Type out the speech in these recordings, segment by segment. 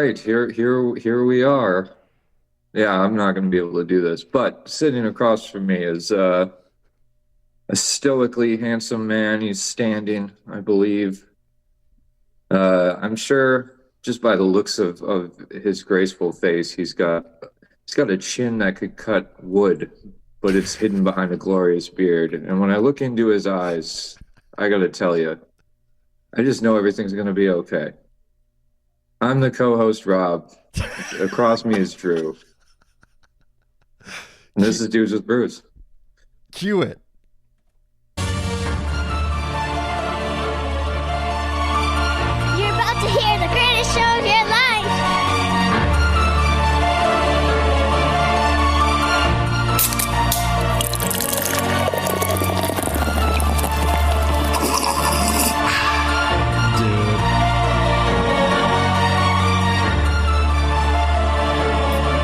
right, here we are. Yeah, I'm not going to be able to do this, but sitting across from me is a stoically handsome man. He's standing, I believe. I'm sure just by the looks of his graceful face, he's got a chin that could cut wood, but it's hidden behind a glorious beard. And when I look into his eyes, I got to tell you, I just know everything's going to be okay. I'm the co-host, Rob. Across me is Drew. And this is Dudes with Brews. Cue it. You're about to hear the greatest show of your life. Dude.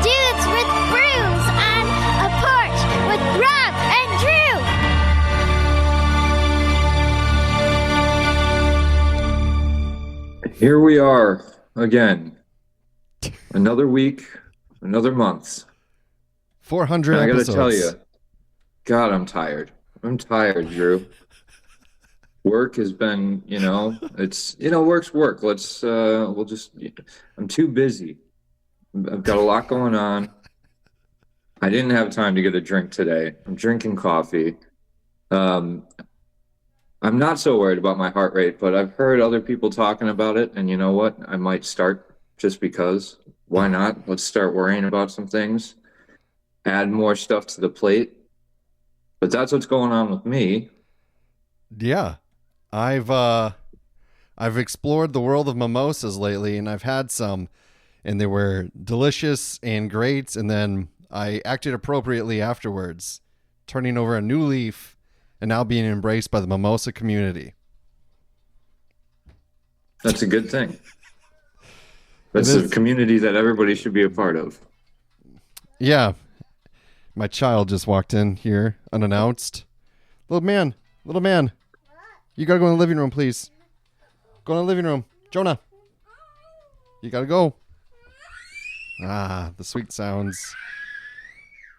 Dudes with Brews on a porch with Rob and Drew. Here we are again. Another week, another month. 400 And I gotta episodes. tell you, God, I'm tired. I'm tired, Drew. Work has been, work's work. I'm too busy. I've got a lot going on. I didn't have time to get a drink today. I'm drinking coffee. I'm not so worried about my heart rate, but I've heard other people talking about it, and you know what? I might start just because. Why not? Let's start worrying about some things. Add more stuff to the plate. But that's what's going on with me. Yeah. I've explored the world of mimosas lately, and I've had some, and they were delicious and great, and then I acted appropriately afterwards, turning over a new leaf and now being embraced by the mimosa community. That's a good thing. That's a community that everybody should be a part of. Yeah. My child just walked in here unannounced. Little man. You gotta go in the living room, please. Go in the living room. Jonah. You gotta go. Ah, the sweet sounds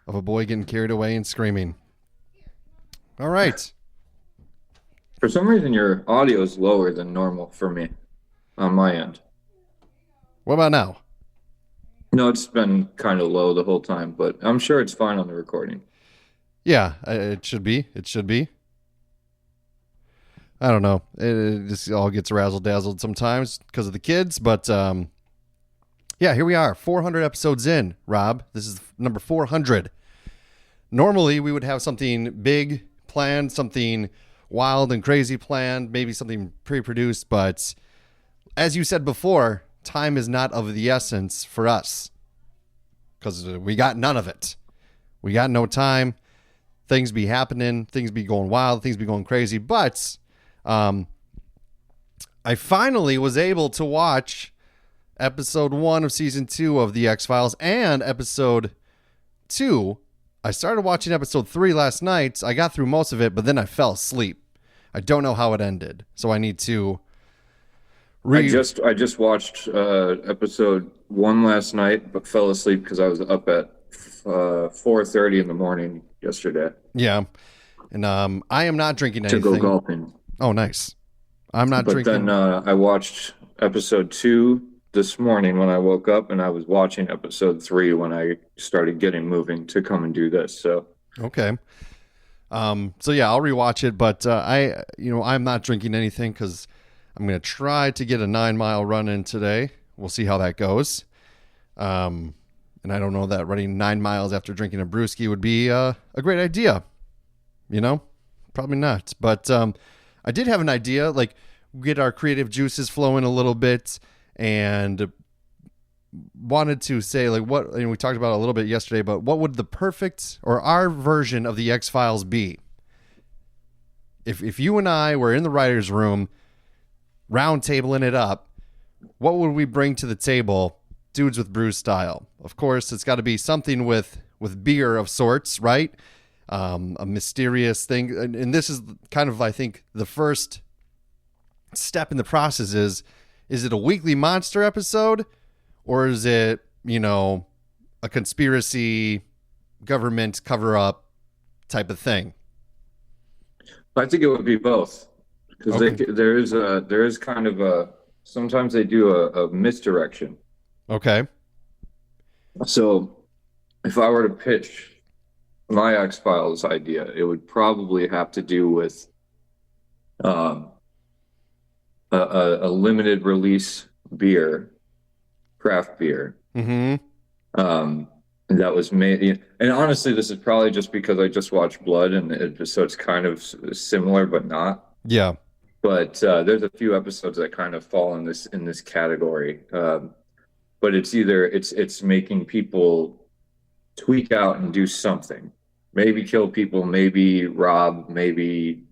of a boy getting carried away and screaming. All right. For some reason, your audio is lower than normal for me on my end. What about now? No, it's been kind of low the whole time, but I'm sure it's fine on the recording. Yeah, it should be. I don't know. It just all gets razzle-dazzled sometimes because of the kids, but yeah, here we are, 400 episodes in, Rob. This is number 400. Normally, we would have something big planned, something wild and crazy planned, maybe something pre-produced, but as you said before, time is not of the essence for us because we got none of it. We got no time. Things be happening, things be going wild, things be going crazy, but I finally was able to watch episode 1 of season 2 of The X-Files and episode 2. I started watching episode 3 last night. I got through most of it, but then I fell asleep. I don't know how it ended, so I need to I just watched episode 1 last night, but fell asleep because I was up at 4:30 in the morning yesterday. Yeah, and I am not drinking to anything. go golfing. Oh, nice. I'm not But drinking. then I watched episode 2 this morning when I woke up, and I was watching episode 3 when I started getting moving to come and do this. So Okay. So yeah, I'll rewatch it, but I'm not drinking anything because I'm going to try to get a 9-mile run in today. We'll see how that goes. And I don't know that running 9 miles after drinking a brewski would be a great idea. Probably not. But I did have an idea, like get our creative juices flowing a little bit, and wanted to say like what, and we talked about it a little bit yesterday, but what would the perfect or our version of the X-Files be? If you and I were in the writer's room, round tabling it up, what would we bring to the table, Dudes with Brews style? Of course, it's got to be something with beer of sorts, right? A mysterious thing. And this is kind of, I think, the first step in the process is it a weekly monster episode or is it, a conspiracy, government cover up type of thing? I think it would be both, because Okay. there is kind of a, sometimes they do a misdirection. Okay. So if I were to pitch my X Files idea, it would probably have to do with um, a limited release beer, craft beer, Mm-hmm. um, that was made. And honestly, this is probably just because I just watched Blood, and so it's kind of similar, but not. Yeah. But there's a few episodes that kind of fall in this category. But it's either it's making people tweak out and do something, maybe kill people, maybe rob, maybe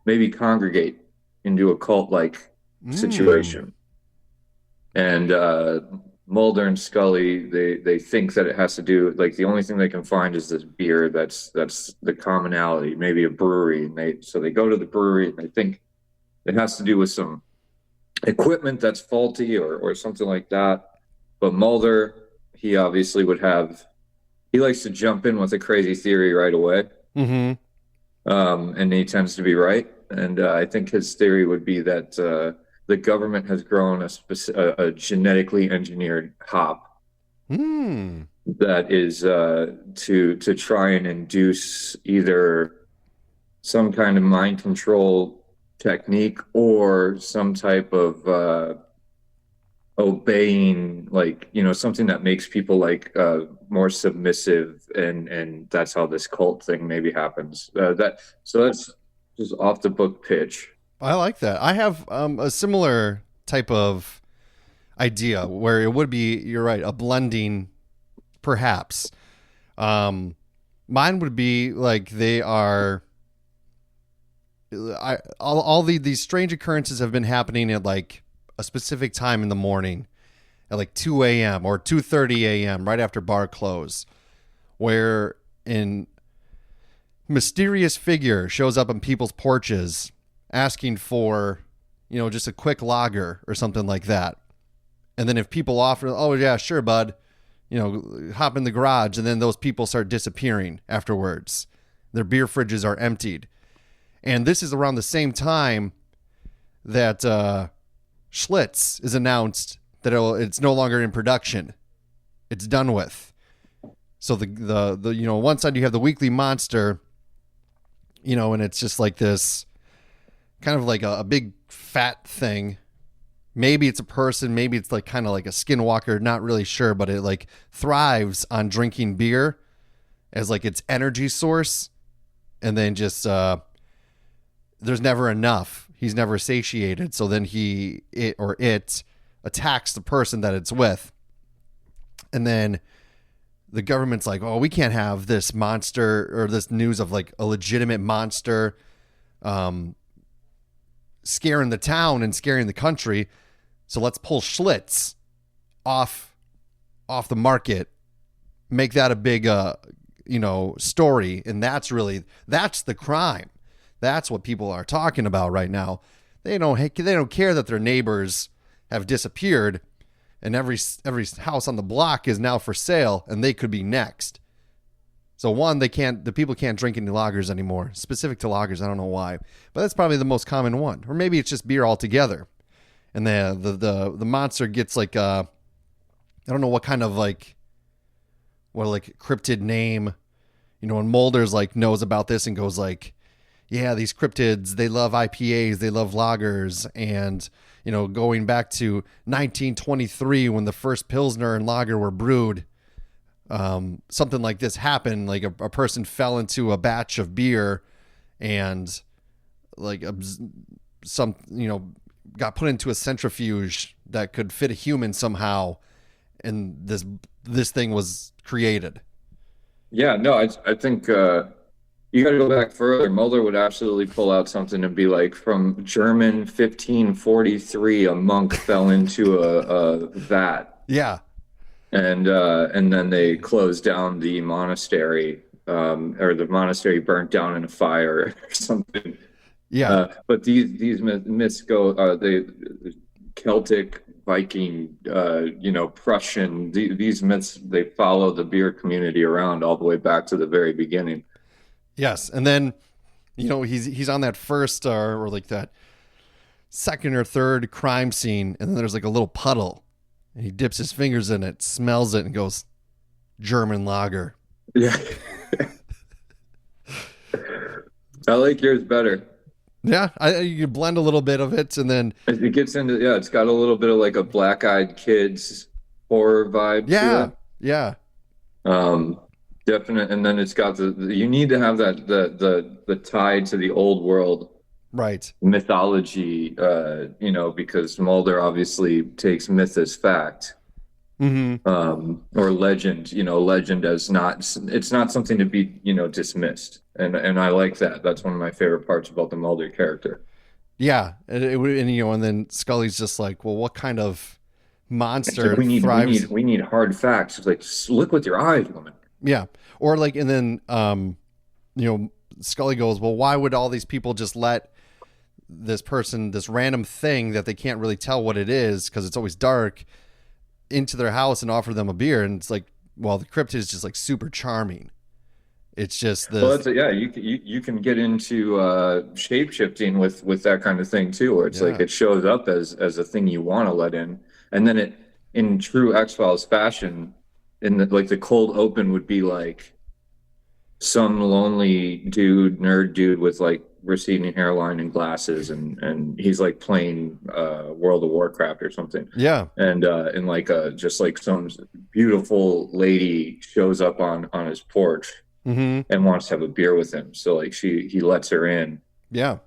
maybe congregate into a cult like Mm. situation. And Mulder and Scully, they think that it has to do, like, the only thing they can find is this beer that's the commonality, maybe a brewery, and they go to the brewery and they think it has to do with some equipment that's faulty or something like that. But Mulder, he obviously would have, he likes to jump in with a crazy theory right away. Mm-hmm. And he tends to be right. And I think his theory would be that the government has grown a genetically engineered hop Mm. that is to try and induce either some kind of mind control technique or some type of obeying, like, something that makes people like more submissive, and that's how this cult thing maybe happens. That's just off the book pitch. I like that. I have a similar type of idea where it would be, you're right, a blending, perhaps. Mine would be like they are. These strange occurrences have been happening at like a specific time in the morning, at like 2 a.m. or 2:30 a.m. right after bar close, where an mysterious figure shows up on people's porches asking for, just a quick lager or something like that. And then if people offer, oh yeah, sure, bud, hop in the garage, and then those people start disappearing afterwards. Their beer fridges are emptied. And this is around the same time that Schlitz is announced that it's no longer in production. It's done with. So the one side you have the Weekly Monster, and it's just like this kind of like a big fat thing. Maybe it's a person, maybe it's like kind of like a skinwalker, not really sure, but it like thrives on drinking beer as like its energy source, and then just there's never enough. He's never satiated, so then it attacks the person that it's with. And then the government's like, "Oh, we can't have this monster or this news of like a legitimate monster scaring the town and scaring the country. So let's pull Schlitz off the market, make that a big story, and that's the crime. That's what people are talking about right now. They don't care that their neighbors have disappeared, and every house on the block is now for sale, and they could be next. So the people can't drink any lagers anymore. Specific to lagers, I don't know why, but that's probably the most common one. Or maybe it's just beer altogether. And the monster gets like I don't know what kind of like cryptid name, and Mulder's like knows about this and goes like, yeah, these cryptids, they love IPAs, they love lagers, and going back to 1923 when the first Pilsner and lager were brewed, something like this happened. Like a person fell into a batch of beer and like got put into a centrifuge that could fit a human somehow, and this thing was created. Yeah, no, I think you got to go back further. Mulder would absolutely pull out something and be like, from German 1543, a monk fell into a vat. Yeah. And then they closed down the monastery, or the monastery burnt down in a fire or something. Yeah. But these myths go, the Celtic, Viking, Prussian. These myths, they follow the beer community around all the way back to the very beginning. Yes, and then he's on that first or like that second or third crime scene, and then there's like a little puddle, and he dips his fingers in it, smells it, and goes, German lager. Yeah. I like yours better. Yeah, you blend a little bit of it, and then it gets into it's got a little bit of like a Black-Eyed Kids horror vibe. Yeah, to it. Yeah. Definite, and then it's got you need to have that the tie to the old world, right? Mythology, because Mulder obviously takes myth as fact. Mm-hmm. Or legend, legend as it's not something to be, dismissed. And I like that. That's one of my favorite parts about the Mulder character. Yeah. And then Scully's just like, well, what kind of monster like, we need hard facts. It's like, just look with your eyes, woman. Yeah. Or like, and then, Scully goes, well, why would all these people just let this person, this random thing that they can't really tell what it is, because it's always dark, into their house and offer them a beer? And it's like, well, the cryptid is just like super charming. It's just this. Well, you can get into shape shifting with that kind of thing too, where it's like it shows up as a thing you want to let in, and then it, in true X-Files fashion, in the cold open would be like some lonely nerd dude with like receding hairline and glasses, and he's like playing World of Warcraft or something. Yeah. And like just like some beautiful lady shows up on his porch and wants to have a beer with him. So like he lets her in. Yeah.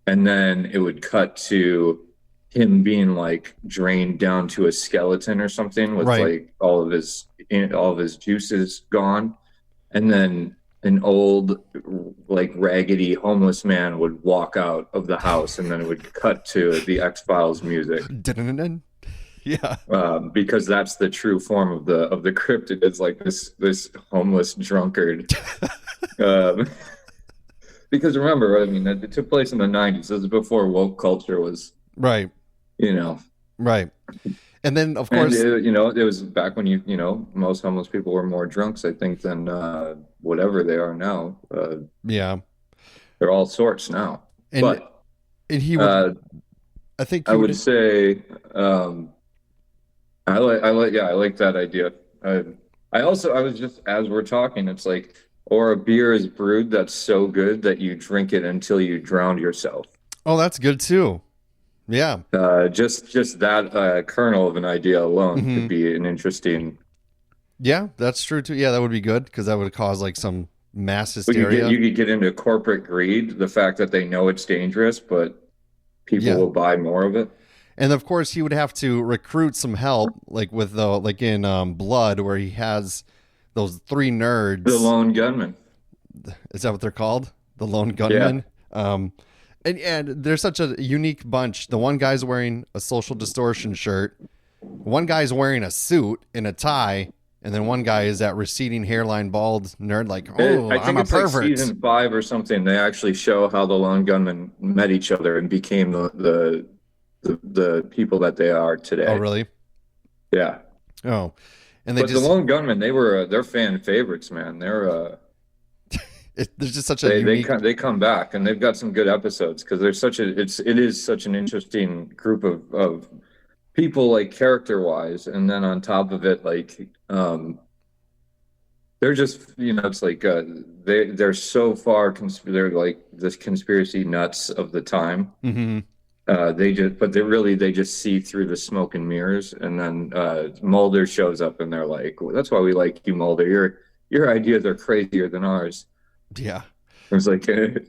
And then it would cut to him being like drained down to a skeleton or something with like all of his juices gone. And then an old, like, raggedy homeless man would walk out of the house, and then it would cut to the X-Files music. Yeah. Because that's the true form of the cryptid. It's like this homeless drunkard. Because remember, I mean, it took place in the 90s. This is before woke culture was right. Right. And then, of course, it was back when most homeless people were more drunks, I think, than whatever they are now. Yeah, they're all sorts now. And he would, I think I would say, I like that idea. I was just, as we're talking, it's like, or a beer is brewed that's so good that you drink it until you drown yourself. Oh, that's good too. Yeah. Just that kernel of an idea alone could be an interesting. Yeah, that's true too. Yeah, that would be good, because that would cause like some mass hysteria. You could get into corporate greed, the fact that they know it's dangerous, but people will buy more of it. And of course, he would have to recruit some help, like with in Blood, where he has those three nerds. The lone gunman. Is that what they're called? The lone gunman. Yeah. And they're such a unique bunch. The one guy's wearing a Social Distortion shirt. One guy's wearing a suit and a tie. And then one guy is that receding hairline, bald nerd, like, I'm a pervert. Like season 5 or something. They actually show how the lone gunmen met each other and became the people that they are today. Oh, really? Yeah. Oh, and the lone gunmen, they're fan favorites, man. They're there's just such a unique... they come back, and they've got some good episodes, because there's it is such an interesting group of people, like, character wise, and then on top of it, like, they're just, it's like they're so far they're like this conspiracy nuts of the time. They just see through the smoke and mirrors, and then Mulder shows up, and they're like, well, that's why we like you, Mulder. Your ideas are crazier than ours. Yeah. It's like, and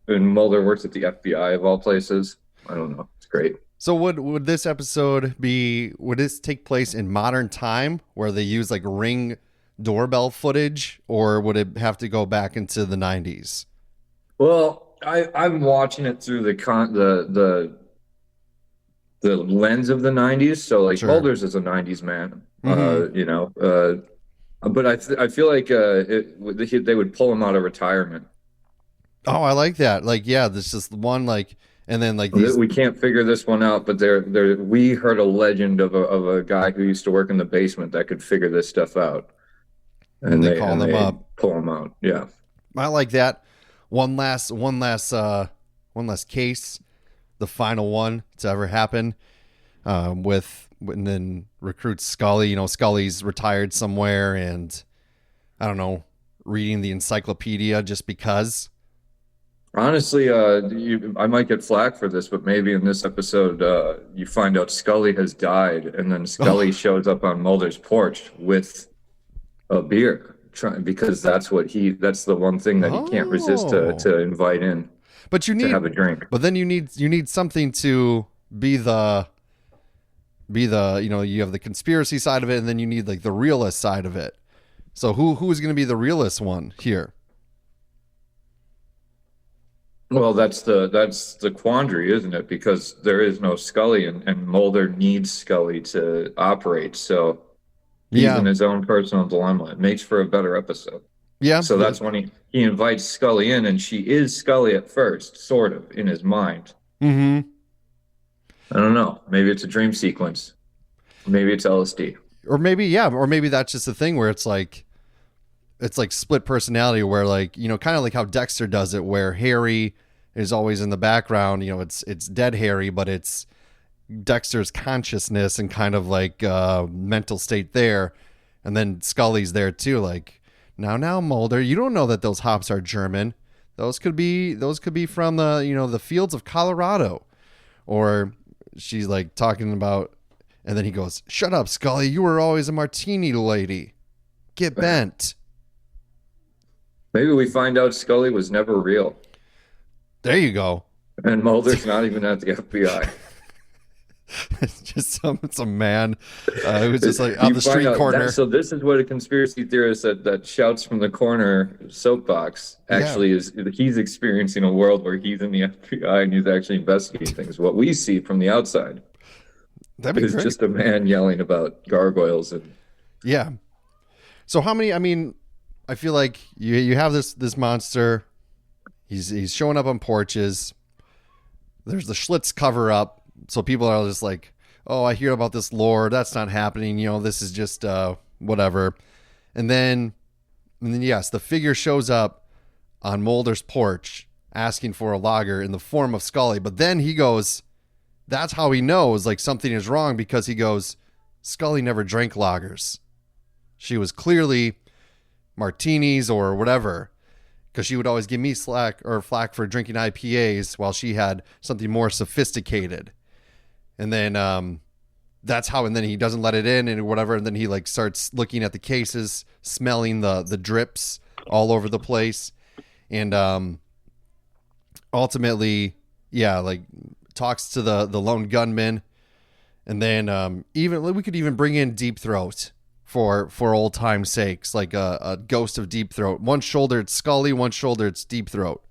Mulder works at the FBI of all places. I don't know. It's great. So would this episode would this take place in modern time, where they use like Ring doorbell footage, or would it have to go back into the 90s? Well, I'm watching it through the lens of the 90s. So like, sure. Mulder's is a 90s man, but I feel like they would pull him out of retirement. Oh, I like that. Like, yeah, there's just one, like, And then like these, We can't figure this one out, but we heard a legend of a guy who used to work in the basement that could figure this stuff out, and they call them they up. pull him out. Yeah. I like that. One last case, the final one to ever happen, and then recruits Scully. You know, Scully's retired somewhere, and I don't know, reading the encyclopedia just because. Honestly, I might get flack for this, but maybe in this episode, you find out Scully has died, and then Scully shows up on Mulder's porch with a beer, because that's the one thing that he can't resist to invite in. But you need to have a drink. But then you need something to be the you know, you have the conspiracy side of it, and then you need like the realist side of it. So who's going to be the realist one here? Well, that's the quandary, isn't it? Because there is no Scully, and Mulder needs Scully to operate. So he's in his own personal dilemma. It makes for a better episode. Yeah. So that's when he invites Scully in, and she is Scully at first, sort of, in his mind. Mm-hmm. I don't know. Maybe it's a dream sequence. Maybe it's LSD. Or maybe that's just a thing where it's like split personality, where like, you know, kind of like how Dexter does it, where Harry is always in the background. You know, it's dead Harry, but it's Dexter's consciousness and kind of like mental state there, and then Scully's there too. Like, now Mulder, you don't know that those hops are German. Those could be from the, you know, the fields of Colorado. Or she's like talking about, and then he goes, "Shut up, Scully. You were always a martini lady. Get bent." Maybe we find out Scully was never real. There you go. And Mulder's not even at the FBI. It's just some man who's just like on the street corner. So this is what a conspiracy theorist that shouts from the corner soapbox actually is. He's experiencing a world where he's in the FBI and he's actually investigating things. What we see from the outside is just a man yelling about gargoyles and So how many? I mean, I feel like you have this monster. He's showing up on porches. There's the Schlitz cover up. So people are just like, "Oh, I hear about this lore. That's not happening. You know, this is just whatever." And then yes, the figure shows up on Mulder's porch asking for a lager in the form of Scully. But then he goes, that's how he knows like something is wrong, because he goes, "Scully never drank lagers. She was clearly martinis or whatever, because she would always give me flack for drinking IPAs while she had something more sophisticated." And then that's how, and then he doesn't let it in and whatever. And then he like starts looking at the cases, smelling the drips all over the place. And ultimately, like talks to the lone gunman. And then even we could even bring in Deep Throat for old time's sakes, like a ghost of Deep Throat. One shoulder it's Scully, one shoulder it's Deep Throat.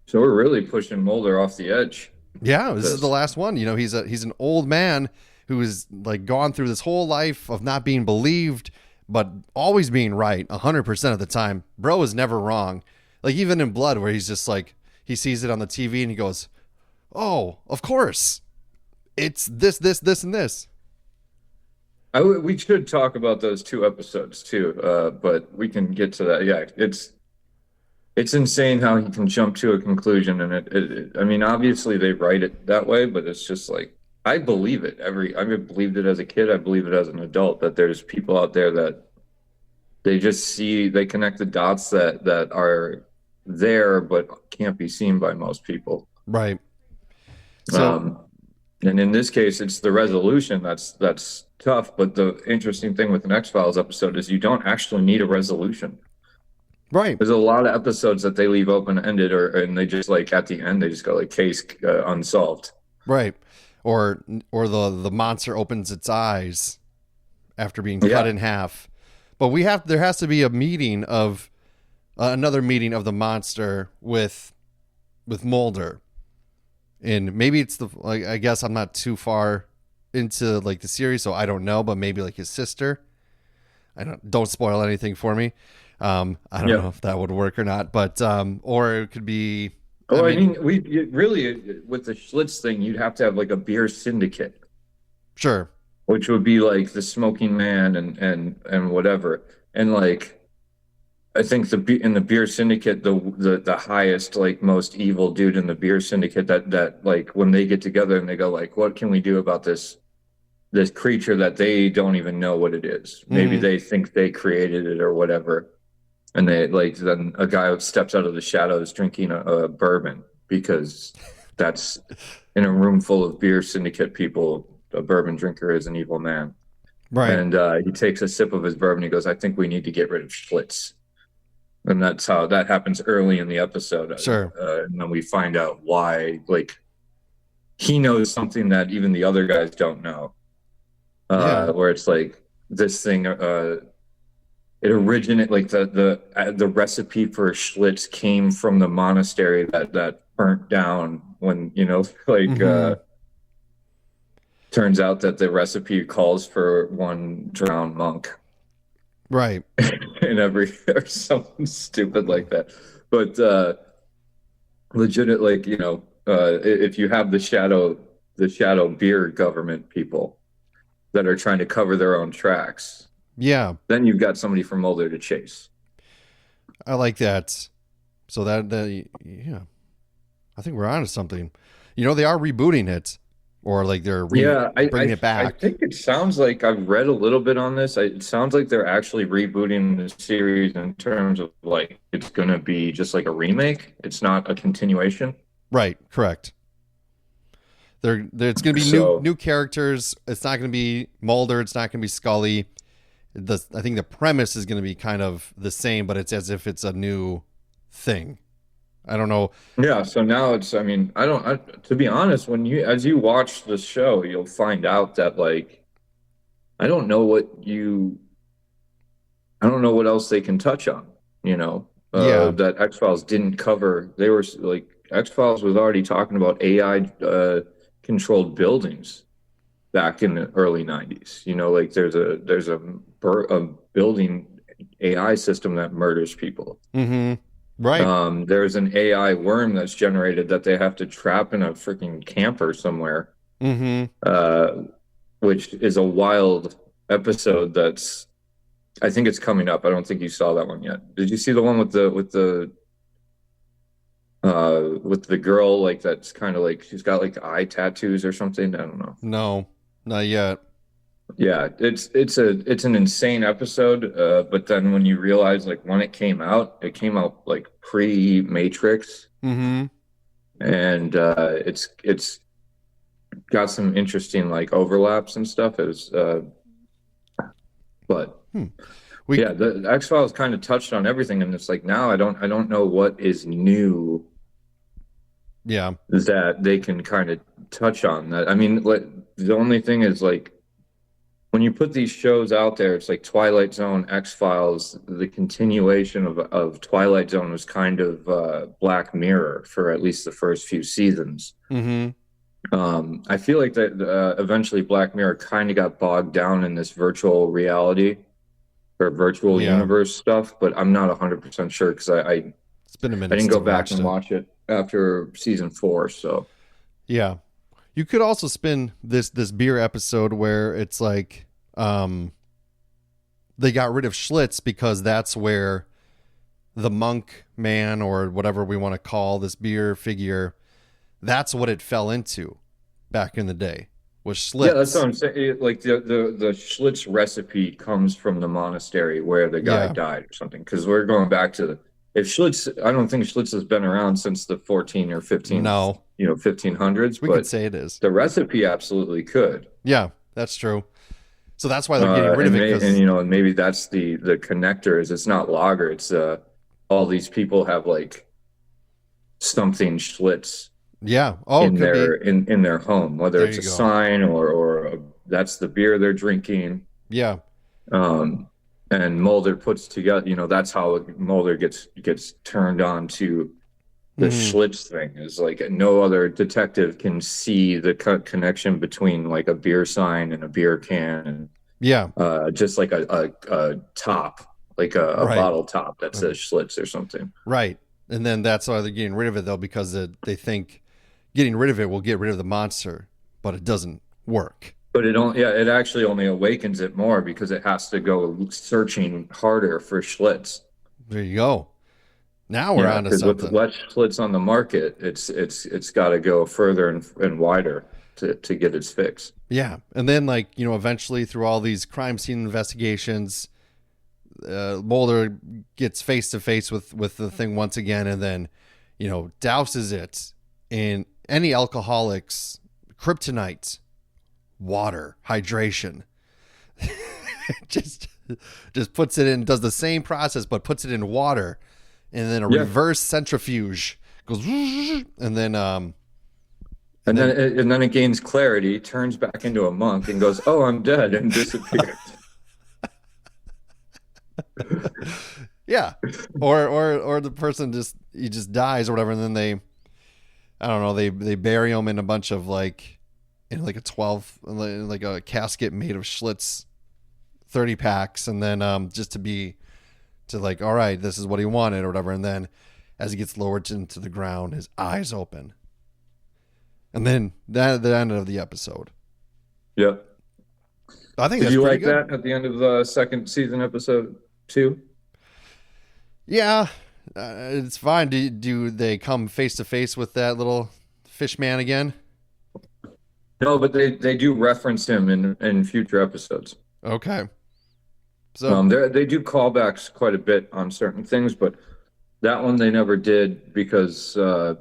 So we're really pushing Mulder off the edge. Yeah, this is the last one. You know, he's an old man who is like gone through this whole life of not being believed, but always being right 100% of the time. Bro is never wrong. Like even in Blood, where he's just like, he sees it on the TV and he goes, "Oh, of course. It's this, and this." We should talk about those two episodes too, but we can get to that. Yeah, it's insane how he can jump to a conclusion, and I mean, obviously they write it that way, but it's just like, I believe it. I believed it as a kid. I believe it as an adult, that there's people out there that they connect the dots that are there but can't be seen by most people. Right. So, and in this case, it's the resolution that's tough. But the interesting thing with an X-Files episode is you don't actually need a resolution. Right. There's a lot of episodes that they leave open-ended, and they just like at the end they just go like case unsolved. Right. Or the monster opens its eyes after being cut in half. But there has to be a meeting of another meeting of the monster with Mulder. And maybe it's I guess I'm not too far into like the series, so I don't know, but maybe like his sister. Don't spoil anything for me. I don't know if that would work or not, but or it could be Oh, I mean, really, with the Schlitz thing, you'd have to have like a beer syndicate, Sure. which would be like the Smoking Man and whatever. And like, I think in the beer syndicate, the highest, like most evil dude in the beer syndicate, that like when they get together and they go like, what can we do about this creature that they don't even know what it is? Maybe they think they created it or whatever. And they like then a guy steps out of the shadows drinking a bourbon, because that's in a room full of beer syndicate people, a bourbon drinker is an evil man. Right. And he takes a sip of his bourbon. He goes, I think we need to get rid of Schlitz. And that's how that happens early in the episode. Sure. And then we find out why, like, he knows something that even the other guys don't know. Where it's like this thing, it originated, like the recipe for Schlitz came from the monastery that burnt down when, turns out that the recipe calls for one drowned monk. Right. In every, or something stupid like that. But legit, like, if you have the shadow beer government people that are trying to cover their own tracks, then you've got somebody from Mulder to chase. I like that. So that I think we're onto something. They are rebooting it, or like they're bringing it back. I think it sounds like, I've read a little bit on this. It sounds like they're actually rebooting the series in terms of like it's going to be just like a remake. It's not a continuation. Right. Correct. It's going to be new characters. It's not going to be Mulder. It's not going to be Scully. I think the premise is going to be kind of the same, but it's as if it's a new thing. I don't know. Yeah. So now it's, to be honest, as you watch the show, you'll find out that like, I don't know what else they can touch on, that X-Files didn't cover. They were like, X-Files was already talking about AI controlled buildings back in the early 90s. Like there's a building AI system that murders people. Mm-hmm. Right. There's an AI worm that's generated that they have to trap in a freaking camper somewhere. Mm-hmm. Which is a wild episode I think it's coming up. I don't think you saw that one yet. Did you see the one with the girl, like, that's kind of like she's got like eye tattoos or something? I don't know. No, not yet. Yeah, it's an insane episode. But then when you realize, like, when it came out like pre-Matrix. Mm-hmm. And it's got some interesting like overlaps and stuff. The X-Files kind of touched on everything, and it's like now I don't know what is new. Yeah, that they can kind of touch on that. I mean, the only thing is, like, when you put these shows out there, it's like Twilight Zone, X-Files. The continuation of Twilight Zone was kind of Black Mirror for at least the first few seasons. Mm-hmm. I feel like that eventually Black Mirror kind of got bogged down in this virtual reality or virtual universe stuff, but I'm not 100% sure because it's been a minute. I didn't go back and watch it after season 4. So yeah, you could also spin this beer episode where it's like they got rid of Schlitz because that's where the monk man, or whatever we want to call this beer figure, that's what it fell into back in the day, was Schlitz. Yeah, that's what I'm saying. Like the Schlitz recipe comes from the monastery where the guy died or something. Because we're going back to if Schlitz, I don't think Schlitz has been around since the 14 or 15, 1500s. We could say it is. The recipe absolutely could. Yeah, that's true. So that's why they're getting rid of it. And maybe that's the connector. Is it's not lager. It's all these people have like something Schlitz. Yeah. In their home, whether it's a sign or that's the beer they're drinking. Yeah. And Mulder puts together, that's how Mulder gets turned on to the Schlitz thing. Is like no other detective can see the connection between like a beer sign and a beer can, and just like a top, like a bottle top that says Schlitz or something. Right. And then that's why they're getting rid of it, though, because they think getting rid of it will get rid of the monster, but it doesn't work. But it actually only awakens it more because it has to go searching harder for Schlitz. There you go. Now we're on to Because with something. less Schlitz on the market, it's got to go further and wider to get its fix. Yeah. And then, like, eventually through all these crime scene investigations, Mulder gets face to face with the thing once again, and then, douses it in any alcoholic's kryptonite, water, hydration. just puts it in, does the same process, but puts it in water, and then a reverse centrifuge goes, and then and then it gains clarity, turns back into a monk, and goes, "Oh, I'm dead," and disappears. Yeah, or the person just dies or whatever, and then I don't know, they bury him in a bunch of in like a casket made of Schlitz 30 packs, and then all right, this is what he wanted or whatever, and then as he gets lowered into the ground, his eyes open, and then that the end of the episode. Yep. I think Did that's you pretty like good. that at the end of the second season, episode 2? Yeah, it's fine. Do they come face to face with that little fish man again? No, but they do reference him in future episodes. Okay. So they do callbacks quite a bit on certain things, but that one they never did because I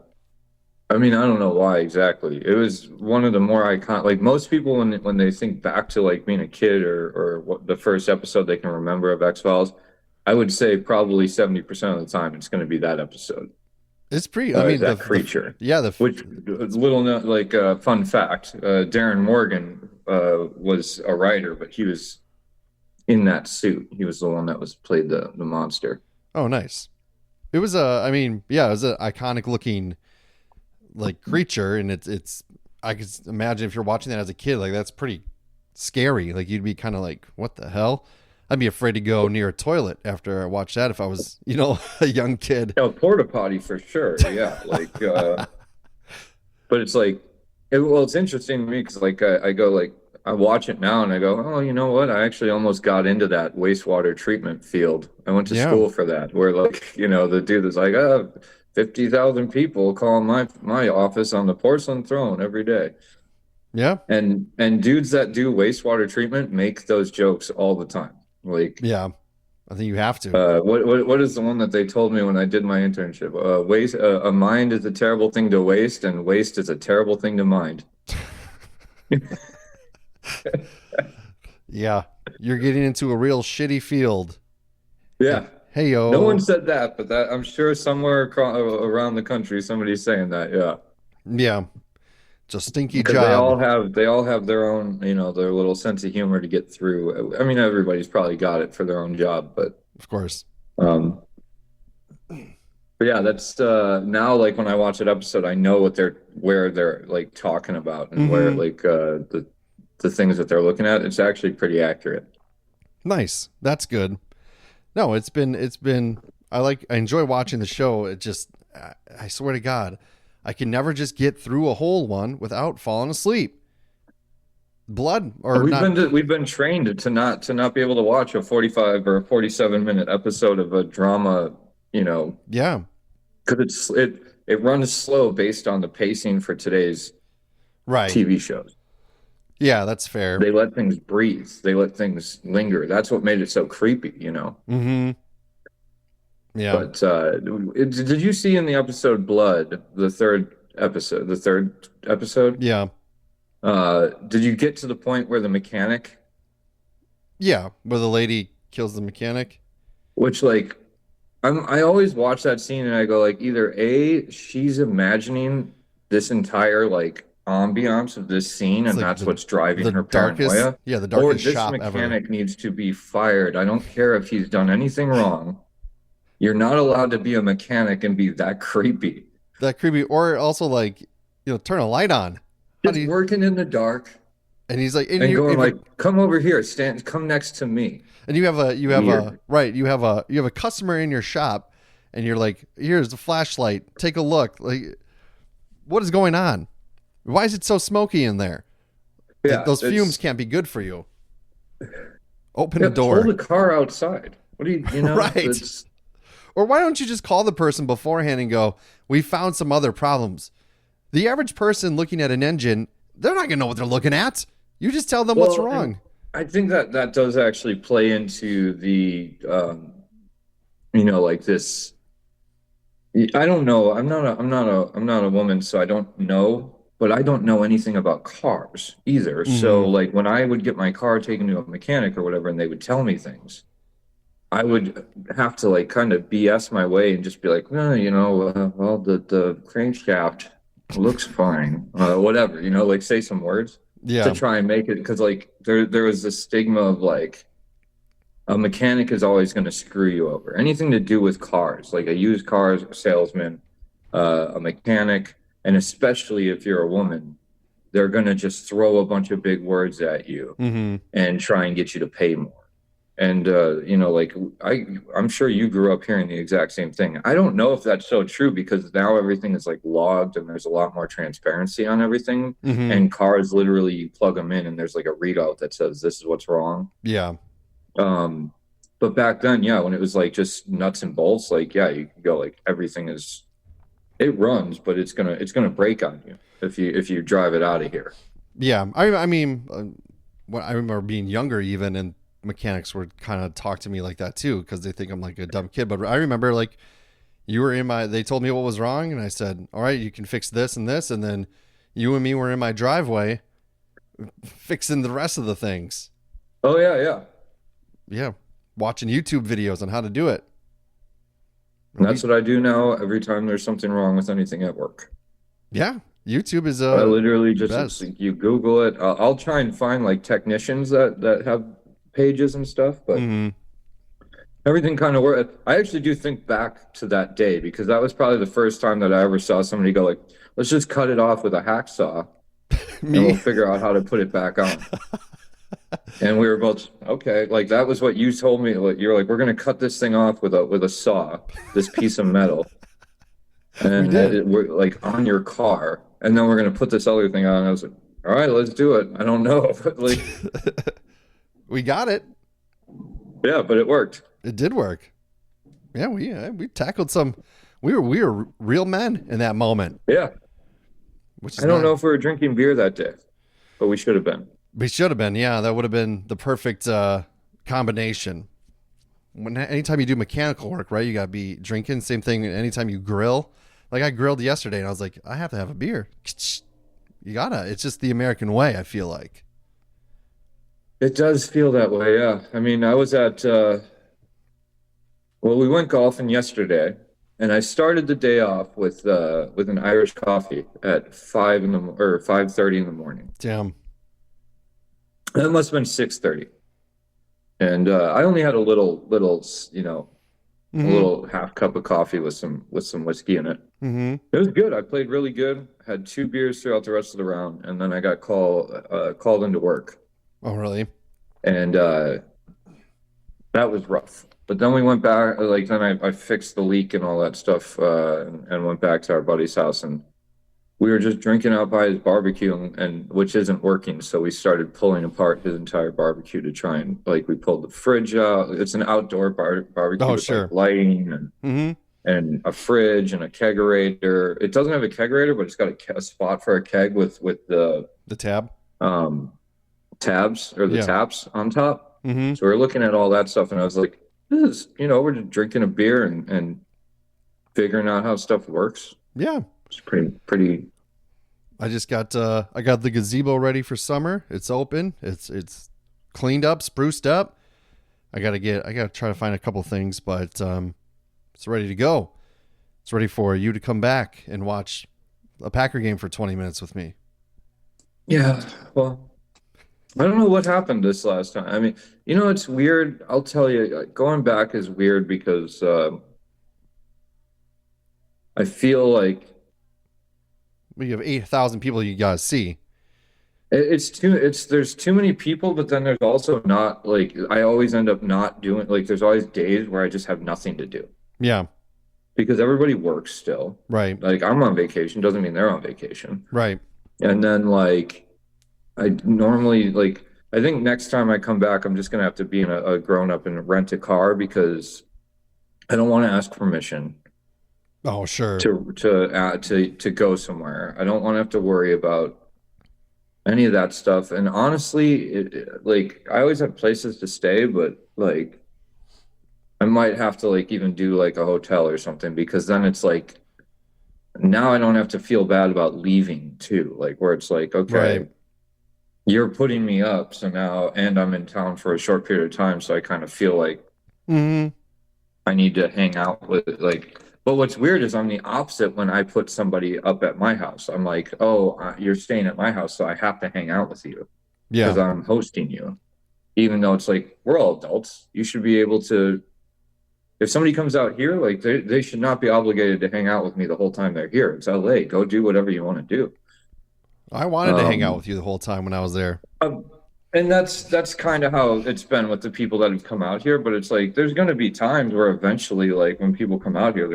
don't know why exactly. It was one of the more iconic. Like most people, when they think back to like being a kid or what the first episode they can remember of X-Files, I would say probably 70% of the time it's going to be that episode. it's pretty. That creature. Which fun fact: Darren Morgan was a writer, but he was in that suit. He was the one that played the monster. Oh, nice. It was it was an iconic looking creature, and it's I could imagine if you're watching that as a kid, that's pretty scary. Like you'd be kind of like, what the hell? I'd be afraid to go near a toilet after I watched that if I was, a young kid. Yeah, porta potty for sure. Yeah, but it's it's interesting to me because I watch it now and I go, oh, you know what? I actually almost got into that wastewater treatment field. I went to school for that, where the dude is like, 50,000 people call my office on the porcelain throne every day. Yeah. And dudes that do wastewater treatment make those jokes all the time. Yeah, I think you have to. What is the one that they told me when I did my internship? A mind is a terrible thing to waste, and waste is a terrible thing to mind. Yeah, you're getting into a real shitty field. Yeah. Hey yo. No one said that, but that I'm sure somewhere around the country somebody's saying that. Yeah. Yeah. It's a stinky job. They all have their own, their little sense of humor to get through. I mean, everybody's probably got it for their own job, but of course. But yeah, that's now when I watch that episode, I know where they're talking about and where the things that they're looking at. It's actually pretty accurate. Nice. That's good. No, it's been I enjoy watching the show. It just I swear to God, I can never just get through a whole one without falling asleep. We've been trained to not be able to watch a 45 or a 47-minute episode of a drama, Yeah. Because it runs slow based on the pacing for today's TV shows. Yeah, that's fair. They let things breathe. They let things linger. That's what made it so creepy, Mm-hmm. Yeah. But did you see in the episode Blood, the third episode? Yeah. Did you get to the point where the mechanic? Yeah, where the lady kills the mechanic. Which I always watch that scene and I go either A, she's imagining this entire ambiance of this scene and that's what's driving her paranoia. Yeah, the darkest shop ever. Or this mechanic ever. Needs to be fired. I don't care if he's done anything wrong. You're not allowed to be a mechanic and be that creepy. Or also turn a light on. Just working in the dark. And he's like, come over here, come next to me. And you have a customer in your shop, and you're like, here's the flashlight, take a look. Like, what is going on? Why is it so smoky in there? Yeah, Those fumes can't be good for you. Open yeah, the door. Pull the car outside. What do you know? Right. Or why don't you just call the person beforehand and go, we found some other problems. The average person looking at an engine, they're not going to know what they're looking at. You just tell them what's wrong. I think that does actually play into the, like this. I don't know. I'm not a woman, so I don't know. But I don't know anything about cars either. Mm-hmm. So like when I would get my car taken to a mechanic or whatever, and they would tell me things, I would have to like kind of BS my way and just be like, well, the crankshaft looks fine, whatever, like say some words to try and make it, because like there was this stigma of like a mechanic is always going to screw you over. Anything to do with cars, like a used cars salesman, a mechanic. And especially if you're a woman, they're going to just throw a bunch of big words at you and try and get you to pay more. And, I'm sure you grew up hearing the exact same thing. I don't know if that's so true, because now everything is like logged and there's a lot more transparency on everything. And cars, literally, you plug them in and there's like a readout that says this is what's wrong. Yeah. But back then, when it was like just nuts and bolts, like, you can go like everything is... It runs, but it's gonna break on you if you drive it out of here. Yeah, I mean, when I remember being younger, even, and mechanics would kind of talk to me like that too, because they think I'm like a dumb kid. But I remember like they told me what was wrong, and I said, "All right, you can fix this and this," and then you and me were in my driveway fixing the rest of the things. Oh yeah, watching YouTube videos on how to do it. And that's what I do now every time there's something wrong with anything at work. Yeah, YouTube is I literally just you Google it. I'll try and find like technicians that have pages and stuff, but everything kind of works. I actually do think back to that day, because that was probably the first time that I ever saw somebody go like, let's just cut it off with a hacksaw and we'll figure out how to put it back on. And we were both, okay, like that was what you told me. Like, you're like, we're going to cut this thing off with a saw, this piece of metal. And we're like on your car. And then we're going to put this other thing on. And I was like, all right, let's do it. I don't know. But like, we got it. Yeah, but it worked. It did work. Yeah, we tackled some. We were real men in that moment. Yeah. I don't know if we were drinking beer that day, but we should have been. We should have been, yeah. That would have been the perfect combination. Anytime you do mechanical work, right, you got to be drinking. Same thing anytime you grill. Like I grilled yesterday, and I was like, I have to have a beer. You gotta. It's just the American way, I feel like. It does feel that way, yeah. I mean, I was at... we went golfing yesterday, and I started the day off with an Irish coffee at 5:30 in the morning. Damn. That must have been 6:30, and I only had a little, a little half cup of coffee with some whiskey in it. It was good. I played really good. Had 2 beers throughout the rest of the round, and then I got called into work. Oh, really? And that was rough. But then we went back. Like then I fixed the leak and all that stuff, and went back to our buddy's house, and we were just drinking out by his barbecue, and which isn't working. So we started pulling apart his entire barbecue to try and we pulled the fridge out. It's an outdoor barbecue with like lighting and a fridge and a kegerator. It doesn't have a kegerator, but it's got a spot for a keg with the tab, tabs or the taps on top. So we were looking at all that stuff, and I was like, this is, we're just drinking a beer and figuring out how stuff works. Yeah. It's pretty. I just got I got the gazebo ready for summer. It's open. It's cleaned up, spruced up. I gotta try to find a couple things, but it's ready to go. It's ready for you to come back and watch a Packer game for 20 minutes with me. Yeah, well, I don't know what happened this last time. I mean, it's weird. I'll tell you, going back is weird because I feel like we have 8,000 people you gotta see. There's too many people, but then there's also not, like, I always end up not doing, like, there's always days where I just have nothing to do. Yeah. because everybody works still. Right. Like I'm on vacation, doesn't mean they're on vacation. Right. And then like I normally like I think next time I come back, I'm just gonna have to be in a grown up and rent a car because I don't want to ask permission Oh, sure. to go somewhere. I don't want to have to worry about any of that stuff. And honestly, like I always have places to stay, but like I might have to like even do like a hotel or something because then it's like now I don't have to feel bad about leaving too. Like where it's like, okay, Right. you're putting me up, so now and I'm in town for a short period of time, so I kind of feel like Mm-hmm. I need to hang out with like. But what's weird is I'm the opposite when I put somebody up at my house. I'm like, oh, you're staying at my house, so I have to hang out with you because Yeah. I'm hosting you. Even though it's like we're all adults, you should be able to. If somebody comes out here, like they should not be obligated to hang out with me the whole time they're here. It's LA. Go do whatever you want to do. I wanted to hang out Um, with you the whole time when I was there. Um, and that's kind of how it's been with the people that have come out here. But it's like there's going to be times where eventually, like when people come out here,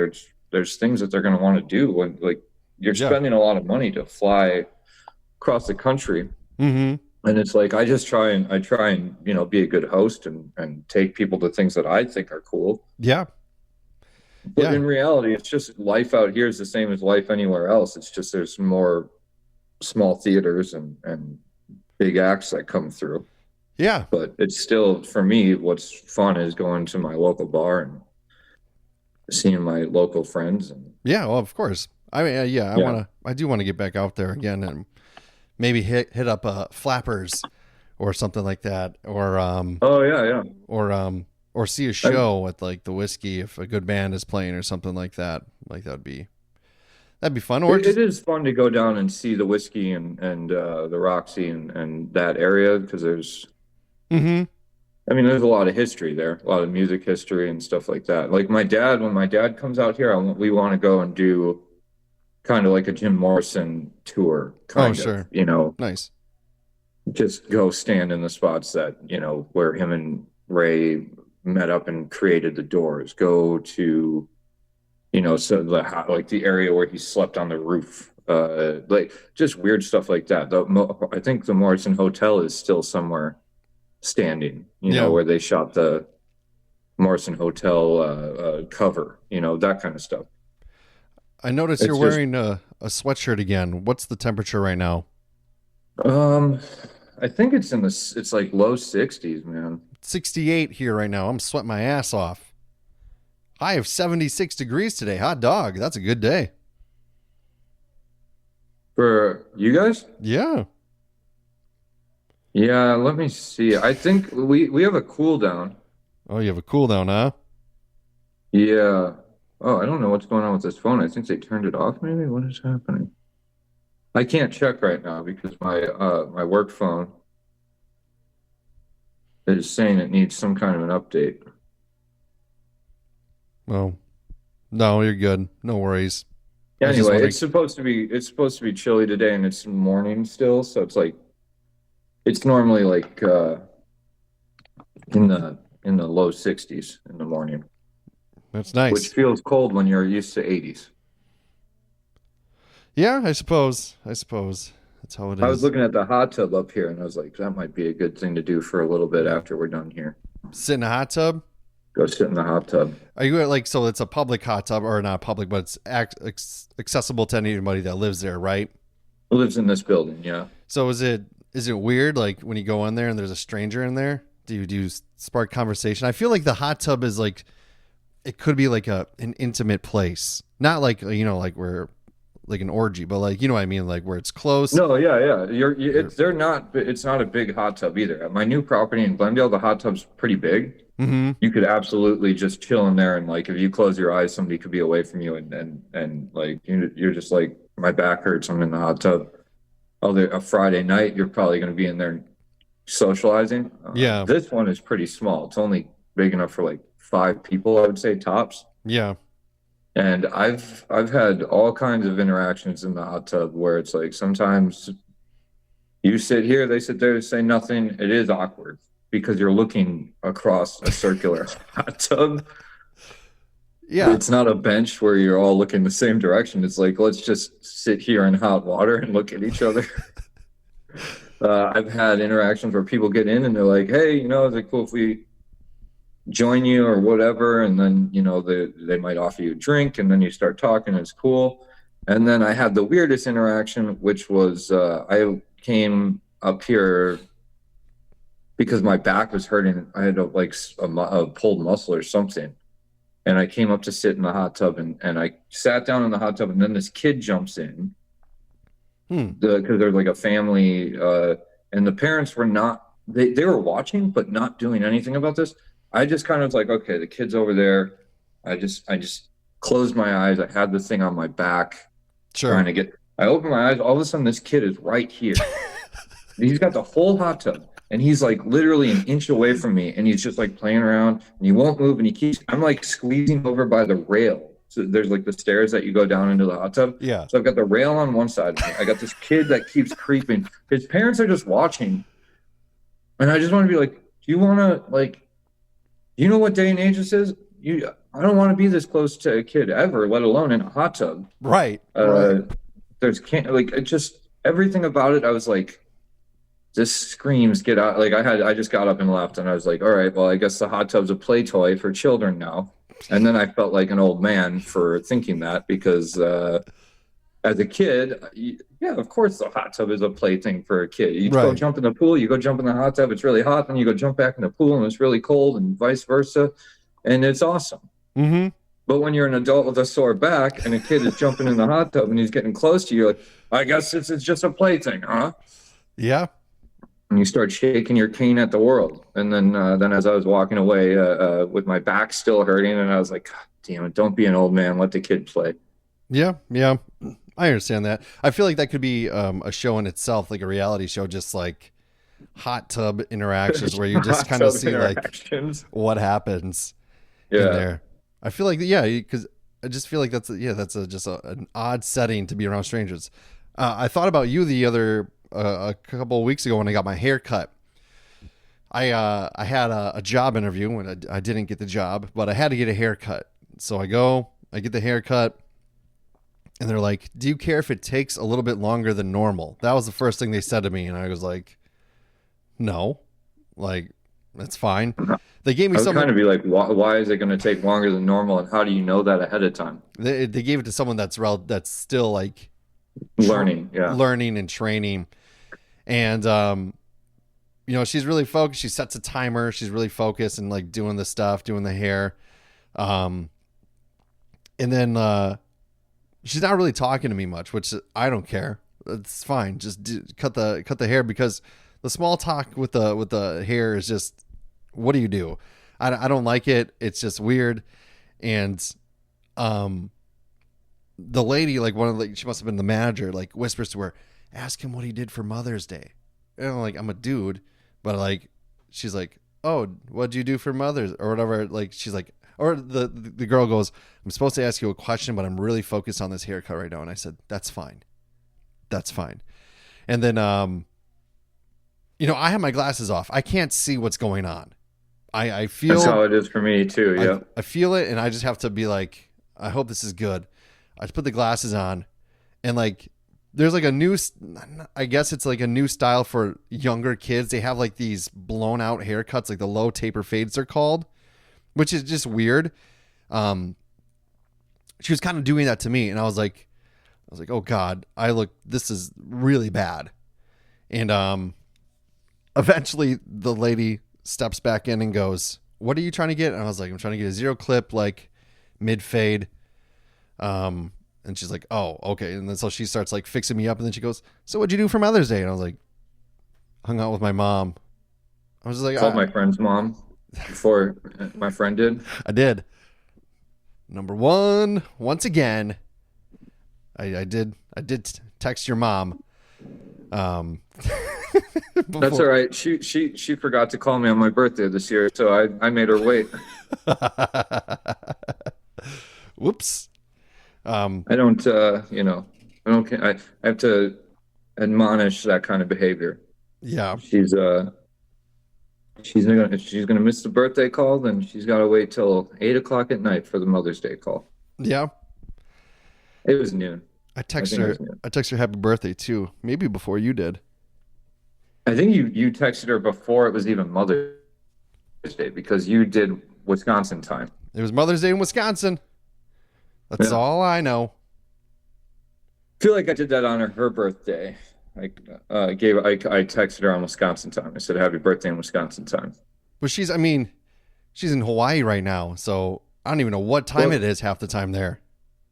there's things that they're going to want to do. When like you're Yeah. spending a lot of money to fly across the country, Mm-hmm. and it's like I try and be a good host and take people to things that I think are cool. Yeah. But Yeah. in reality, it's just life out here is the same as life anywhere else. It's just there's more small theaters and big acts that come through. Yeah. But it's still, for me, what's fun is going to my local bar and seeing my local friends. And Yeah. Well, of course. I mean, yeah, Yeah. I do want to get back out there again and maybe hit up Flappers or something like that, oh yeah, or see a show with like the Whiskey if a good band is playing or something like that. Like that'd be fun. Or it is fun to go down and see the Whiskey and the Roxy and that area because mm-hmm. there's a lot of history there, a lot of music history and stuff like that. Like when my dad comes out here, we want to go and do kind of like a Jim Morrison tour, kind of, Sure. Nice. just go stand in the spots that, where him and Ray met up and created the Doors. Go to, so like the area where he slept on the roof. Like just weird stuff like that. I think the Morrison Hotel is still somewhere standing, Yeah. where they shot the Morrison Hotel cover, that kind of stuff. I noticed It's you're just- wearing a sweatshirt again. What's the temperature right now? I think it's like low 60s, man. 68 here right now. I'm sweating my ass off. High of 76 degrees today. Hot dog. That's a good day. For you guys? Yeah. Yeah, let me see. I think we have a cool down. Oh, you have a cool down, huh? Yeah. Oh, I don't know what's going on with this phone. I think they turned it off maybe. What is happening? I can't check right now because my work phone is saying it needs some kind of an update. Oh, no, you're good. No worries. I was just Anyway, wondering- it's supposed to be chilly today and it's morning still, so it's like it's normally like in the low 60s in the morning, That's nice. which feels cold when you're used to 80s. Yeah, I suppose. That's how it is. I was looking at the hot tub up here and I was like, that might be a good thing to do for a little bit after we're done here. Sit in a hot tub. Go sit in the hot tub. Are you like, so it's a public hot tub, or not public, but it's accessible to anybody that lives there, right? Who lives in this building? Yeah. So is it weird, like when you go in there and there's a stranger in there? Do you spark conversation? I feel like the hot tub is like, it could be like an intimate place, not like like where like an orgy, but like what I mean, like where it's close. No, yeah. It's not a big hot tub either. At my new property in Glendale, the hot tub's pretty big. Mm-hmm. You could absolutely just chill in there, and like if you close your eyes, somebody could be away from you, and like you're just like, my back hurts, I'm in the hot tub. A Friday night, you're probably going to be in there socializing. Yeah. This one is pretty small. It's only big enough for like 5 people, I would say, tops. Yeah. And I've had all kinds of interactions in the hot tub where it's like sometimes you sit here, they sit there, say nothing. It is awkward because you're looking across a circular hot tub. Yeah. It's not a bench where you're all looking the same direction. It's like, let's just sit here in hot water and look at each other. I've had interactions where people get in and they're like, hey, is it cool if we join you or whatever? And then, they might offer you a drink and then you start talking. It's cool. And then I had the weirdest interaction, which was I came up here because my back was hurting. I had a pulled muscle or something. And I came up to sit in the hot tub and I sat down in the hot tub and then this kid jumps in because there's like a family and the parents were not, they were watching, but not doing anything about this. I just kind of was like, okay, the kid's over there. I just closed my eyes. I had the thing on my back trying to get, I opened my eyes. All of a sudden this kid is right here. He's got the whole hot tub. And he's like literally an inch away from me and he's just like playing around and he won't move and I'm like squeezing over by the rail. So there's like the stairs that you go down into the hot tub. Yeah. So I've got the rail on one side of me. I got this kid that keeps creeping. His parents are just watching. And I just want to be like, do you want to you know what day and age this is? I don't want to be this close to a kid ever, let alone in a hot tub. Right. There's it just everything about it. I was like, this screams get out. I just got up and left and I was like, all right, well, I guess the hot tub's a play toy for children now. And then I felt like an old man for thinking that because as a kid, yeah, of course the hot tub is a plaything for a kid. You go jump in the pool, you go jump in the hot tub, it's really hot, then you go jump back in the pool and it's really cold and vice versa. And it's awesome. Mm-hmm. But when you're an adult with a sore back and a kid is jumping in the hot tub and he's getting close to you, you're like, I guess it's just a plaything, huh? Yeah. And you start shaking your cane at the world. And then as I was walking away with my back still hurting, and I was like, God damn it, don't be an old man. Let the kid play. Yeah. I understand that. I feel like that could be a show in itself, like a reality show, just like hot tub interactions where you just kind of see like what happens in there. I feel like, because I just feel like that's an odd setting to be around strangers. I thought about you a couple of weeks ago when I got my hair cut. I had a job interview and I didn't get the job, but I had to get a haircut. So I get the haircut and they're like, do you care if it takes a little bit longer than normal? That was the first thing they said to me. And I was like, no, that's fine. They gave me something. kind of be like, why is it going to take longer than normal? And how do you know that ahead of time? They gave it to someone that's still like learning and training. And, she's really focused. She sets a timer. She's really focused and like doing the stuff, doing the hair. And then, she's not really talking to me much, which I don't care. It's fine. Just cut the hair, because the small talk with the hair is just, what do you do? I don't like it. It's just weird. And, the lady, she must have been the manager, like whispers to her, ask him what he did for Mother's Day. And I'm like, I'm a dude, but she's like, oh, what'd you do for Mother's or whatever? She's like, or the girl goes, I'm supposed to ask you a question, but I'm really focused on this haircut right now. And I said, that's fine. And then, I have my glasses off. I can't see what's going on. I feel that's how it is for me too. Yeah. I feel it. And I just have to be like, I hope this is good. I just put the glasses on and there's a new, I guess it's like a new style for younger kids. They have these blown out haircuts, like the low taper fades they're called, which is just weird. She was kind of doing that to me. And I was like, oh God, this is really bad. And, eventually the lady steps back in and goes, what are you trying to get? And I was like, I'm trying to get a zero clip, mid fade. And she's like, oh, okay. And then so she starts fixing me up, and then she goes, so what'd you do for Mother's Day? And I was like, hung out with my mom. I was just like, called my friend's mom before my friend did. I did. Number one, once again, I did text your mom. That's all right. She forgot to call me on my birthday this year, so I made her wait. Whoops. I don't, I have to admonish that kind of behavior. Yeah. She's, She's gonna miss the birthday call, then she's got to wait till 8 o'clock at night for the Mother's Day call. Yeah. It was noon. I I text think it her. was noon. I text her happy birthday too. Maybe before you did. I think you texted her before it was even Mother's Day because you did Wisconsin time. It was Mother's Day in Wisconsin. That's Yeah. all I know. I feel like I did that on her birthday. I texted her on Wisconsin time. I said happy birthday in Wisconsin time. But she's in Hawaii right now, so I don't even know what time it is half the time there.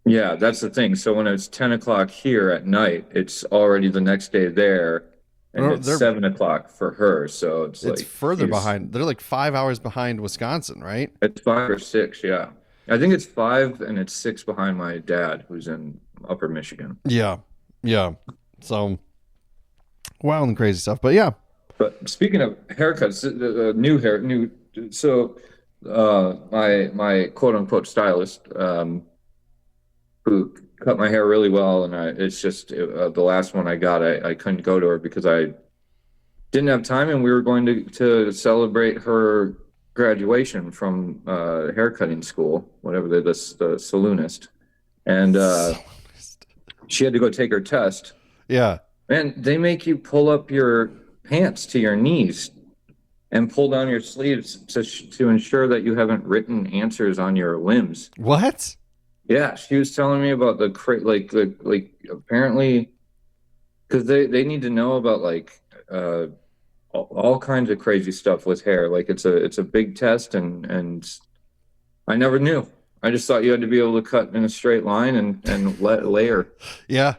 Yeah, that's the thing. So when it's 10 o'clock here at night, it's already the next day there, and No, it's they're- 7 o'clock for her. So it's It's like further she's- behind. They're like 5 hours behind Wisconsin, right? It's 5 or 6, yeah. I think it's 5 and it's 6 behind my dad, who's in Upper Michigan. Yeah. Yeah. So wild and crazy stuff. But yeah. But speaking of haircuts, So my quote unquote stylist, who cut my hair really well, and it's just the last one I got, I couldn't go to her because I didn't have time, and we were going to celebrate her graduation from haircutting school, whatever the saloonist, and she had to go take her test. Yeah. And they make you pull up your pants to your knees and pull down your sleeves to ensure that you haven't written answers on your limbs. What? Yeah, she was telling me about the apparently, because they need to know about all kinds of crazy stuff with hair. Like it's a big test, and I never knew. I just thought you had to be able to cut in a straight line and let layer. Yeah.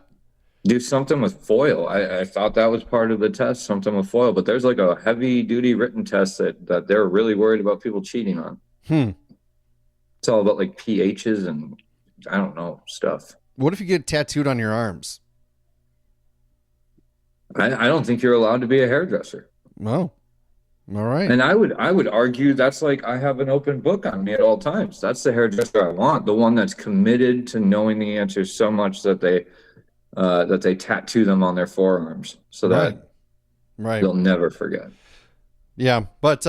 Do something with foil. I thought that was part of the test, something with foil, but there's like a heavy duty written test that they're really worried about people cheating on. It's all about like pHs and I don't know stuff. What if you get tattooed on your arms? I don't think you're allowed to be a hairdresser. Oh. All right. And I would argue that's like I have an open book on me at all times. That's the hairdresser I want, the one that's committed to knowing the answers so much that they tattoo them on their forearms so that right. they'll never forget. Yeah, but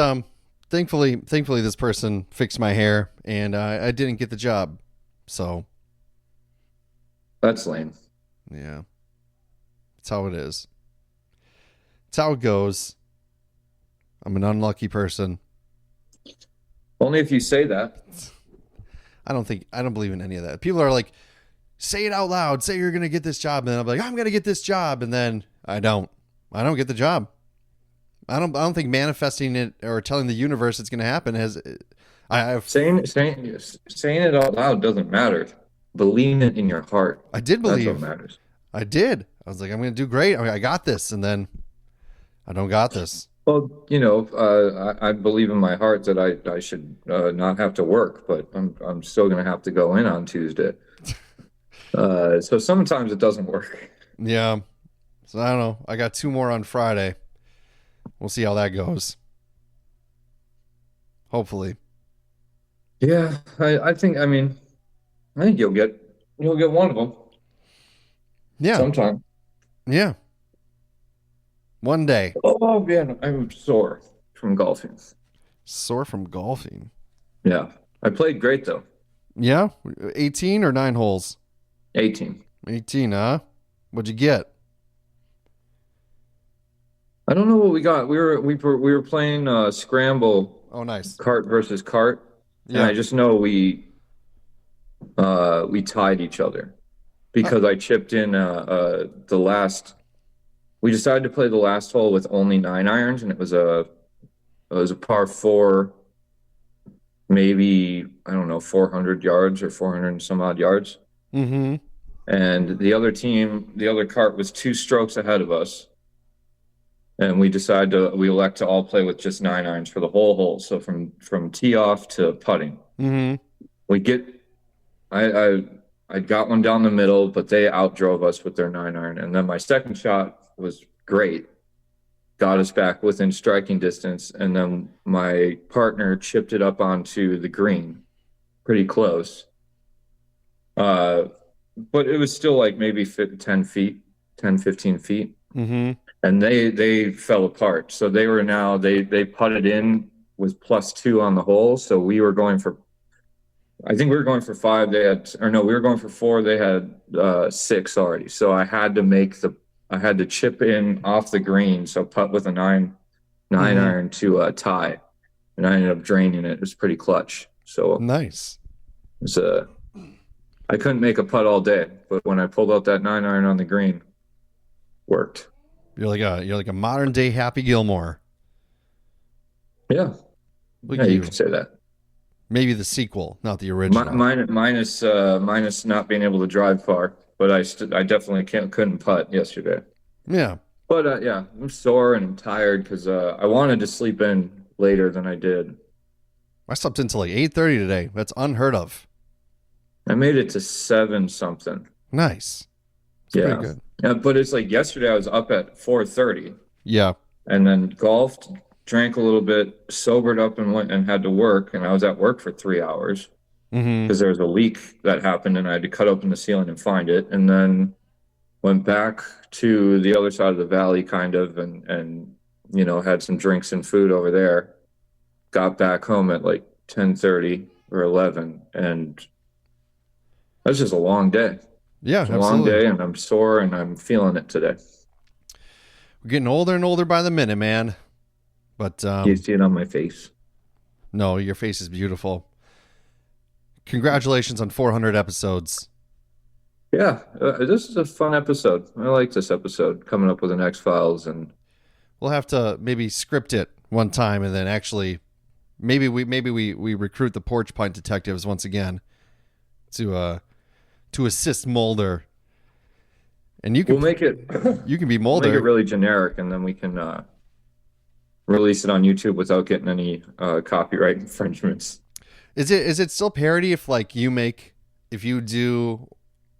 thankfully this person fixed my hair and I didn't get the job. So That's lame. yeah, that's how it is. It's how it goes. I'm an unlucky person. Only if you say that. I don't believe in any of that. People are like, say it out loud. Say you're going to get this job. And then I'm like, I'm going to get this job. And then I don't get the job. I don't think manifesting it or telling the universe it's going to happen Saying it out loud doesn't matter. Believe it in your heart. I did believe. That's what matters. I did. I was like, I'm going to do great. I got this. And then I don't got this. Well, I believe in my heart that I should not have to work, but I'm still going to have to go in on Tuesday. So sometimes it doesn't work. Yeah. So I don't know. I got 2 more on Friday. We'll see how that goes. Hopefully. Yeah, I think you'll get one of them. Yeah. Sometime. Yeah. One day. Oh man, I'm sore from golfing. Sore from golfing. Yeah, I played great though. Yeah. 18 or 9 holes? 18. 18, huh? What'd you get? I don't know what we got. We were playing scramble. Oh, nice. Cart versus cart. Yeah. And I just know we tied each other because I chipped in the last. We decided to play the last hole with only 9 irons, and it was a par 4, maybe I don't know 400 yards or 400 and some odd yards. Mm-hmm. And the other cart was 2 strokes ahead of us. And we elect to all play with just 9 irons for the whole hole. So from tee off to putting. Mm-hmm. I got one down the middle, but they outdrove us with their 9 iron. And then my second shot was great. Got us back within striking distance. And then my partner chipped it up onto the green pretty close. But it was still like maybe 10 feet, 10, 15 feet. Mm-hmm. and they fell apart. So they were now they putted in with +2 on the hole. So we were going for, I think we were going for 5. They had, or no, we were going for 4. They had 6 already. So I had to chip in off the green. So putt with a 9 iron to tie, and I ended up draining it. It was pretty clutch. So Nice. it's I couldn't make a putt all day, but when I pulled out that 9 iron on the green, worked. You're like a modern day Happy Gilmore. Yeah, Look yeah, at you you. could say that. Maybe the sequel, not the original. Minus not being able to drive far, but I definitely couldn't putt yesterday. Yeah. But yeah, I'm sore and I'm tired because I wanted to sleep in later than I did. I slept until like 8:30 today. That's unheard of. I made it to 7 something. Nice. It's Yeah. pretty good. Yeah, but it's like yesterday I was up at 4:30 Yeah. and then golfed, drank a little bit, sobered up and went and had to work, and I was at work for 3 hours Mm-hmm. because there was a leak that happened and I had to cut open the ceiling and find it, and then went back to the other side of the valley kind of and had some drinks and food over there. Got back home at like 10:30 or 11, and that's just a long day. Yeah, It's a long absolutely. day, and I'm sore and I'm feeling it today. We're getting older and older by the minute, man. But You see it on my face. no, your face is beautiful. Congratulations on 400 episodes. Yeah, this is a fun episode. I like this episode, coming up with an X-Files, and We'll have to maybe script it one time and then actually maybe we recruit the Porch Pint detectives once again to assist Mulder. And you can we'll make it you can be we'll make Mulder. it really generic, and then we can release it on YouTube without getting any copyright infringements. Is it still parody if you do,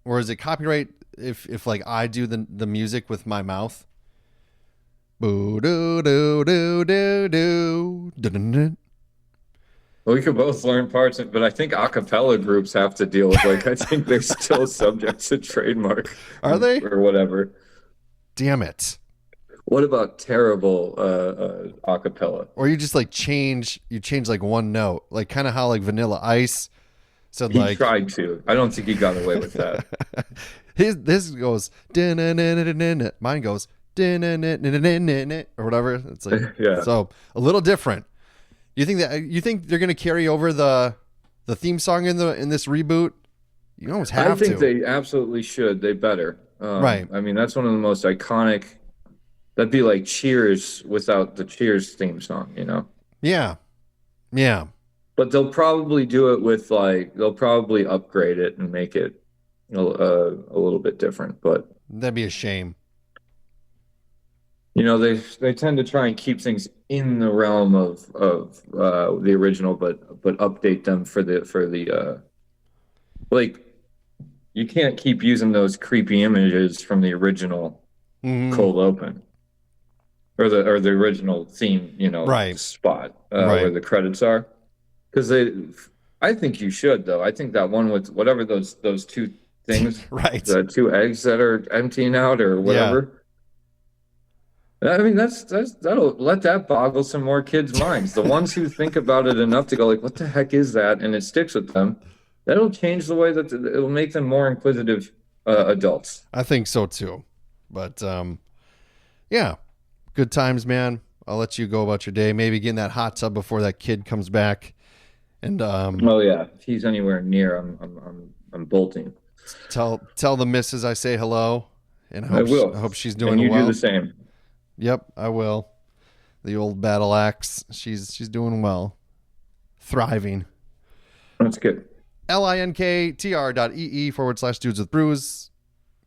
or is it copyright if like I do the music with my mouth? Boo doo doo doo doo doo. Dun-dun-dun. Well, we could both learn parts, but I think a cappella groups have to deal with, like, I think they're still subject to trademark. Are they? Or whatever. Damn it. What about terrible a cappella? Or you just like change like one note, like kind of how like Vanilla Ice said He like tried to. I don't think he got away with that. this goes "Dun-dun-dun-dun-dun-dun." Mine goes "Dun-dun-dun-dun-dun-dun-dun," or whatever. It's like Yeah. So a little different. You think they're gonna carry over the theme song in this reboot? You almost have I think to. they absolutely should. They better. Right. I mean, that's one of the most iconic. That'd be like Cheers without the Cheers theme song, Yeah. Yeah. But they'll probably do it with they'll probably upgrade it and make it a little bit different. But That'd be a shame. they tend to try and keep things in the realm of the original, but update them for the like, you can't keep using those creepy images from the original Mhm. cold open or the original theme, Right. spot Right. where the credits are, because I think you should, though. I think that one with whatever those two things, Right. the 2 eggs that are emptying out or whatever. I mean, that'll let that boggle some more kids' minds. The ones who think about it enough to go like, "What the heck is that?" and it sticks with them. That'll change the way that it'll make them more inquisitive adults. I think so too. But yeah, good times, man. I'll let you go about your day. Maybe get in that hot tub before that kid comes back. And Oh yeah, if he's anywhere near, I'm bolting. tell the missus I say hello, and I will. I hope she's doing And you well. do the same. Yep, I will. The old battle axe. She's doing well, thriving. That's good. linktr.ee/dudes with brews.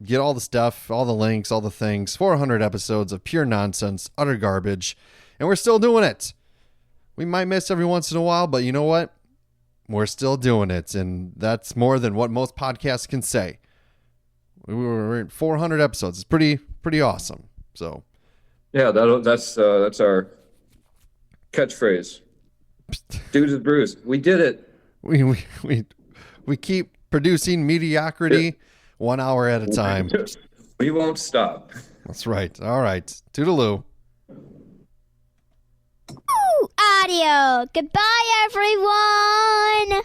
Get all the stuff, all the links, all the things. 400 episodes of pure nonsense, utter garbage, and we're still doing it. We might miss every once in a while, but you know what? We're still doing it, and that's more than what most podcasts can say. We're at 400 episodes. It's pretty awesome. So Yeah, that's our catchphrase. Dudes with brews. We did it. we keep producing mediocrity 1 hour at a time. We won't stop. That's right. All right. Toodaloo. Ooh, audio. Goodbye, everyone.